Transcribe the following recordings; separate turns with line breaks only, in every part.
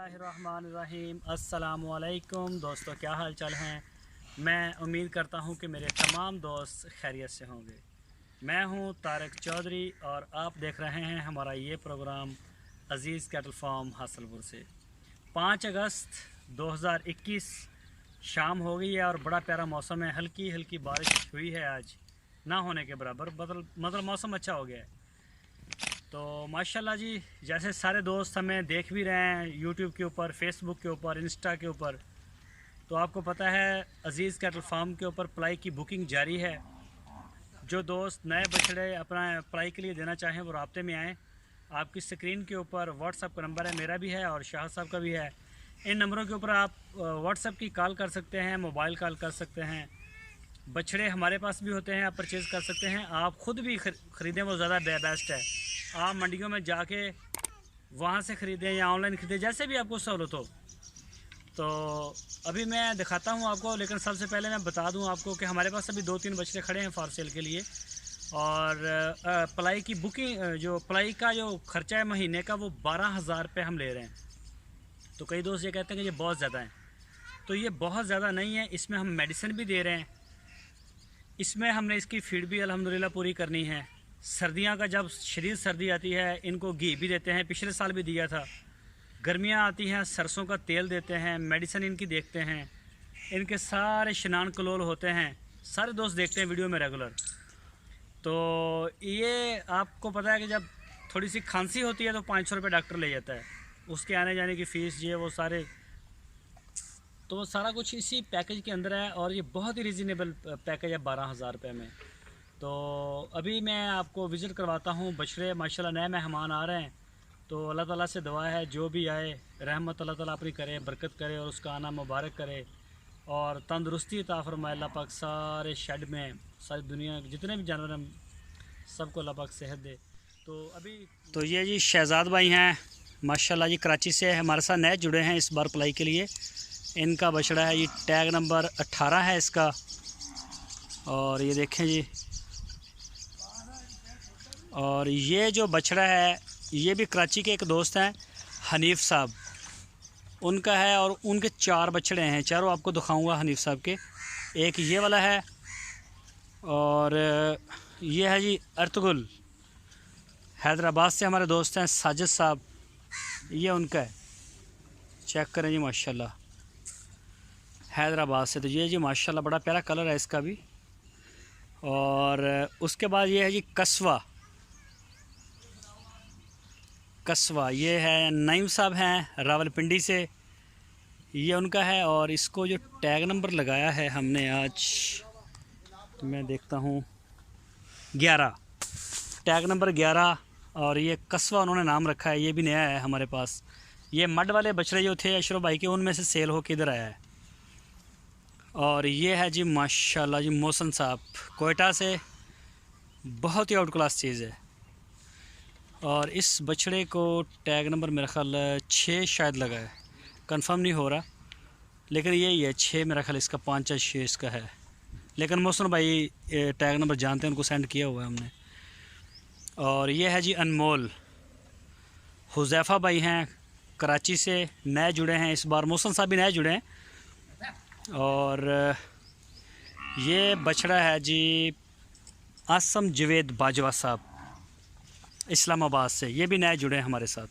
बिस्मिल्लाहिर्रहमानिर्रहीम। अस्सलामुअलैकुम दोस्तों, क्या हाल चाल हैं। मैं उम्मीद करता हूं कि मेरे तमाम दोस्त खैरियत से होंगे। मैं हूं तारिक चौधरी और आप देख रहे हैं हमारा ये प्रोग्राम अज़ीज़ कैटल फार्म हासलपुर से। 5 अगस्त 2021 शाम हो गई है और बड़ा प्यारा मौसम है। हल्की हल्की बारिश हुई है, आज ना होने के बराबर मतलब मौसम अच्छा हो गया है। तो माशाल्लाह जी, जैसे सारे दोस्त हमें देख भी रहे हैं यूट्यूब के ऊपर, फेसबुक के ऊपर, इंस्टा के ऊपर, तो आपको पता है अज़ीज़ कैटल फार्म के ऊपर पलाई की बुकिंग जारी है। जो दोस्त नए बछड़े अपना पलाई के लिए देना चाहें वो राब्ते में आएँ। आपकी स्क्रीन के ऊपर व्हाट्सअप का नंबर है, मेरा भी है और शाह साहब का भी है। इन नंबरों के ऊपर आप व्हाट्सअप की कॉल कर सकते हैं, मोबाइल कॉल कर सकते हैं। बछड़े हमारे पास भी होते हैं, आप परचेज़ कर सकते हैं। आप ख़ुद भी ख़रीदें वो ज़्यादा बेस्ट है। आप मंडियों में जाके वहाँ से ख़रीदें या ऑनलाइन ख़रीदें, जैसे भी आपको सहूलत हो। तो अभी मैं दिखाता हूँ आपको, लेकिन सबसे पहले मैं बता दूँ आपको कि हमारे पास अभी 2-3 बछड़े खड़े हैं फॉर सेल के लिए। और पलाई की बुकिंग, जो पलाई का जो ख़र्चा है महीने का, वो 12,000 रुपये हम ले रहे हैं। तो कई दोस्त ये कहते हैं कि ये बहुत ज़्यादा है, तो ये बहुत ज़्यादा नहीं है। इसमें हम मेडिसिन भी दे रहे हैं, इसमें हमने इसकी फीड भी अल्हम्दुलिल्लाह पूरी करनी है। सर्दियां का जब शदीद सर्दी आती है, इनको घी भी देते हैं, पिछले साल भी दिया था। गर्मियां आती हैं, सरसों का तेल देते हैं, मेडिसिन इनकी देखते हैं। इनके सारे शनान कलोल होते हैं, सारे दोस्त देखते हैं वीडियो में रेगुलर। तो ये आपको पता है कि जब थोड़ी सी खांसी होती है तो 500 रुपये डॉक्टर ले जाता है, उसके आने जाने की फ़ीस ये वो सारे, तो सारा कुछ इसी पैकेज के अंदर है। और ये बहुत ही रिजनेबल पैकेज है 12,000 रुपये में। तो अभी मैं आपको विज़िट करवाता हूँ। बछड़े माशाल्लाह नए मेहमान आ रहे हैं, तो अल्लाह ताला से दुआ है जो भी आए रहमत अल्लाह ताला अपनी करे, बरकत करे और उसका आना मुबारक करे और तंदुरुस्ती अता फरमाए अल्लाह पाक। सारे शेड में सारी दुनिया के जितने भी जानवर हैं सबको अल्लाह पाक सेहत दे। तो ये जी शहज़ाद भाई हैं माशाल्लाह जी, कराची से हमारे साथ नए जुड़े हैं इस बार पलाई के लिए। इनका बछड़ा है, ये टैग नंबर 18 है इसका। और ये देखें जी, और ये जो बछड़ा है ये भी कराची के एक दोस्त हैं हनीफ़ साहब, उनका है। और उनके 4 बछड़े हैं, चारों आपको दिखाऊंगा हनीफ़ साहब के। एक ये वाला है और ये है जी अर्तुगरुल, हैदराबाद से हमारे दोस्त हैं साजिद साहब, ये उनका है। चेक करें जी माशाल्लाह, हैदराबाद से। तो ये जी माशाल्लाह बड़ा प्यारा कलर है इसका भी। और उसके बाद ये है जी कस्वा, ये है नईम साहब हैं रावलपिंडी से, ये उनका है। और इसको जो टैग नंबर लगाया है हमने आज, मैं देखता हूँ 11, टैग नंबर 11। और ये कस्वा उन्होंने नाम रखा है, ये भी नया है हमारे पास। ये मड वाले बछड़े जो थे अशरफ भाई के, उनमें से सेल होकर इधर आया है। और ये है जी माशाल्लाह जी मोहसन साहब कोयटा से, बहुत ही आउट क्लास चीज़ है। और इस बछड़े को टैग नंबर मेरा ख्याल 6 शायद लगा है, कंफर्म नहीं हो रहा, लेकिन यही है 6 मेरा ख्याल इसका, 5 या 6 इसका है। लेकिन मोहसन भाई टैग नंबर जानते हैं, उनको सेंड किया हुआ है हमने। और ये है जी अनमोल, हुज़ैफ़ा भाई हैं कराची से, नए जुड़े हैं इस बार। मोहसन साहब भी नए जुड़े हैं। और ये बछड़ा है जी आसम जवेद बाजवा साहब इस्लामाबाद से, ये भी नए जुड़े हैं हमारे साथ।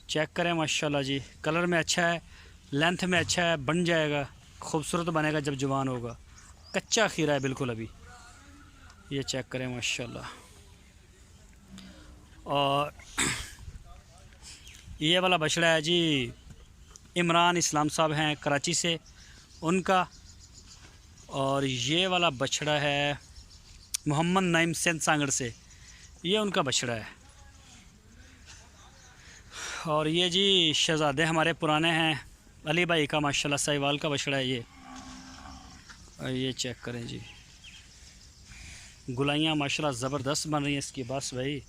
चेक करें माशाल्लाह जी, कलर में अच्छा है, लेंथ में अच्छा है, बन जाएगा, खूबसूरत बनेगा जब जवान होगा। कच्चा खीरा है बिल्कुल अभी, ये चेक करें माशाल्लाह। और ये वाला बछड़ा है जी इमरान इस्लाम साहब हैं कराची से, उनका। और ये वाला बछड़ा है मोहम्मद नईम सिंध सांगड़ से, ये उनका बछड़ा है। और ये जी शहज़ादे हमारे पुराने हैं अली भाई का, माशाल्लाह साहिवाल का बछड़ा है ये। और ये चेक करें जी, गुलाइयाँ माशाल्लाह ज़बरदस्त बन रही हैं इसकी, बस भाई।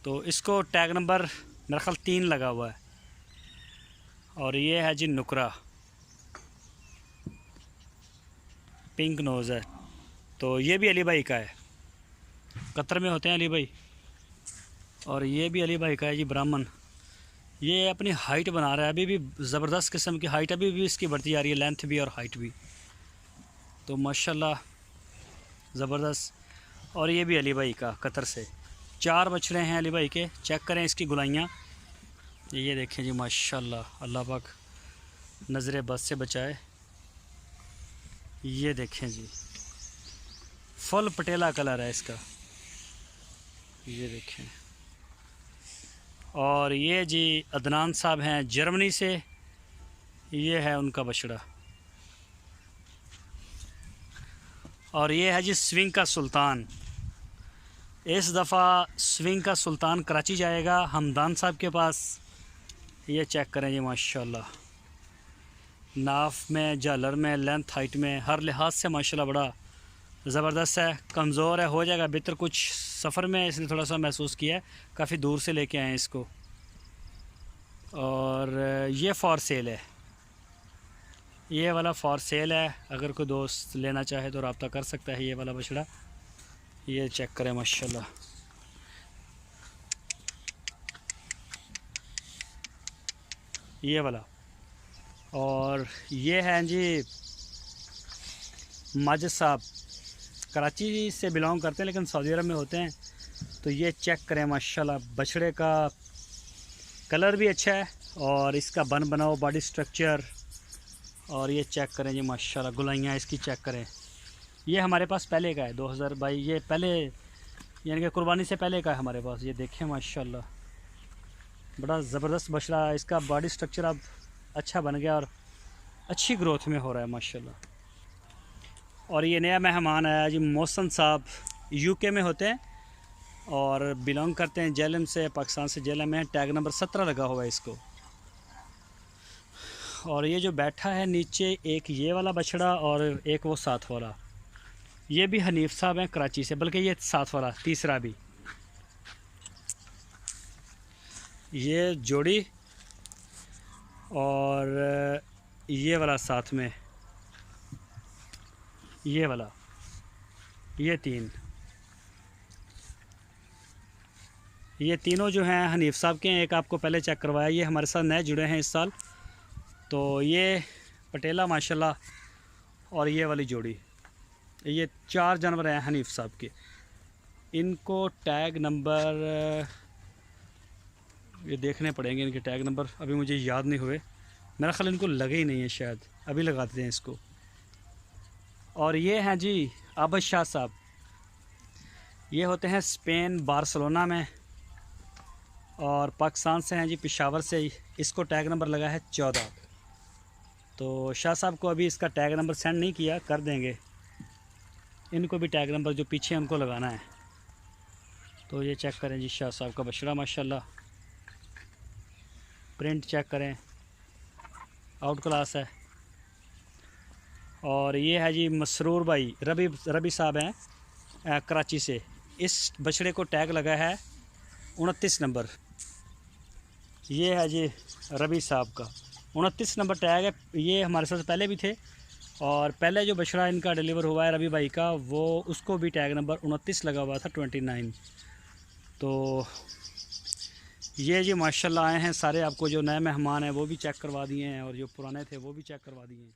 तो इसको टैग नंबर मेरा ख्याल 3 लगा हुआ है। और ये है जी नुकरा, पिंक नोज़ है। तो ये भी अली भाई का है, कतर में होते हैं अली भाई। और ये भी अली भाई का है जी ब्राह्मण, ये अपनी हाइट बना रहा है, अभी भी ज़बरदस्त किस्म की हाइट अभी भी इसकी बढ़ती जा रही है, लेंथ भी और हाइट भी। तो माशाल्लाह ज़बरदस्त। और ये भी अली भाई का कतर से 4 बछड़े हैं अली भाई के। चेक करें इसकी गुलाइयाँ, ये देखें जी माशाल्लाह, अल्लाह पाक नज़र बद से बचाए। ये देखें जी, फुल पटेला कलर है इसका, ये देखें। और ये जी अदनान साहब हैं जर्मनी से, ये है उनका बछड़ा। और ये है जी स्विंग का सुल्तान। इस दफ़ा स्विंग का सुल्तान कराची जाएगा हमदान साहब के पास। ये चेक करें जी माशाल्लाह, नाफ में, झालर में, लेंथ, हाइट में, हर लिहाज से माशाल्लाह बड़ा ज़बरदस्त है। कमज़ोर है, हो जाएगा बेहतर कुछ सफ़र में, इसलिए थोड़ा सा महसूस किया है, काफ़ी दूर से लेके आए हैं इसको। और ये फॉर सेल है, ये वाला फॉर सेल है, अगर कोई दोस्त लेना चाहे तो रब्ता कर सकता है। ये वाला बछड़ा, ये चेक करें माशाल्लाह, ये वाला। और ये हैं जी माजिद साहब, कराची से बिलोंग करते हैं लेकिन सऊदी अरब में होते हैं। तो ये चेक करें माशाल्लाह, बछड़े का कलर भी अच्छा है और इसका बन बनाओ, बॉडी स्ट्रक्चर। और ये चेक करें जी माशाल्लाह, गुलाइयाँ इसकी चेक करें। ये हमारे पास पहले का है 2022, ये पहले यानी कि कुर्बानी से पहले का है हमारे पास। ये देखें माशाल्लाह, बड़ा ज़बरदस्त बछड़ा, इसका बॉडी स्ट्रक्चर अब अच्छा बन गया और अच्छी ग्रोथ में हो रहा है माशाल्लाह। और ये नया मेहमान आया जी, मोहसन साहब, यूके में होते हैं और बिलोंग करते हैं जेलम से, पाकिस्तान से जेलम में। टैग नंबर 17 लगा हुआ है इसको। और ये जो बैठा है नीचे, एक ये वाला बछड़ा और एक वो साथ वाला, ये भी हनीफ साहब हैं कराची से, बल्कि ये साथ वाला तीसरा भी, ये जोड़ी। और ये वाला साथ में, ये वाला, ये तीनों जो हैं हनीफ साहब के हैं। एक आपको पहले चेक करवाया, ये हमारे साथ नए जुड़े हैं इस साल। तो ये पटेला माशाल्लाह, और ये वाली जोड़ी, ये 4 जानवर हैं हनीफ साहब के। इनको टैग नंबर ये देखने पड़ेंगे, इनके टैग नंबर अभी मुझे याद नहीं हुए, मेरा ख्याल इनको लगे ही नहीं है, शायद अभी लगा देते हैं इसको। और ये हैं जी आबद शाह साहब, ये होते हैं स्पेन, बार्सिलोना में, और पाकिस्तान से हैं जी, पेशावर से। इसको टैग नंबर लगा है 14। तो शाह साहब को अभी इसका टैग नंबर सेंड नहीं किया, कर देंगे। इनको भी टैग नंबर जो पीछे उनको लगाना है। तो ये चेक करें जी, शाह साहब का बछड़ा माशाल्लाह, प्रिंट चेक करें, आउट क्लास है। और ये है जी मसरूर भाई, रबी साहब हैं कराची से। इस बछड़े को टैग लगा है 29 नंबर। ये है जी रबी साहब का 29 नंबर टैग है। ये हमारे साथ पहले भी थे, और पहले जो बछड़ा इनका डिलीवर हुआ है रबी भाई का, वो उसको भी टैग नंबर 29 लगा हुआ था, 29। तो ये जी माशाल्लाह आए हैं सारे। आपको जो नए मेहमान हैं वो भी चेक करवा दिए हैं, और जो पुराने थे वो भी चेक करवा दिए हैं।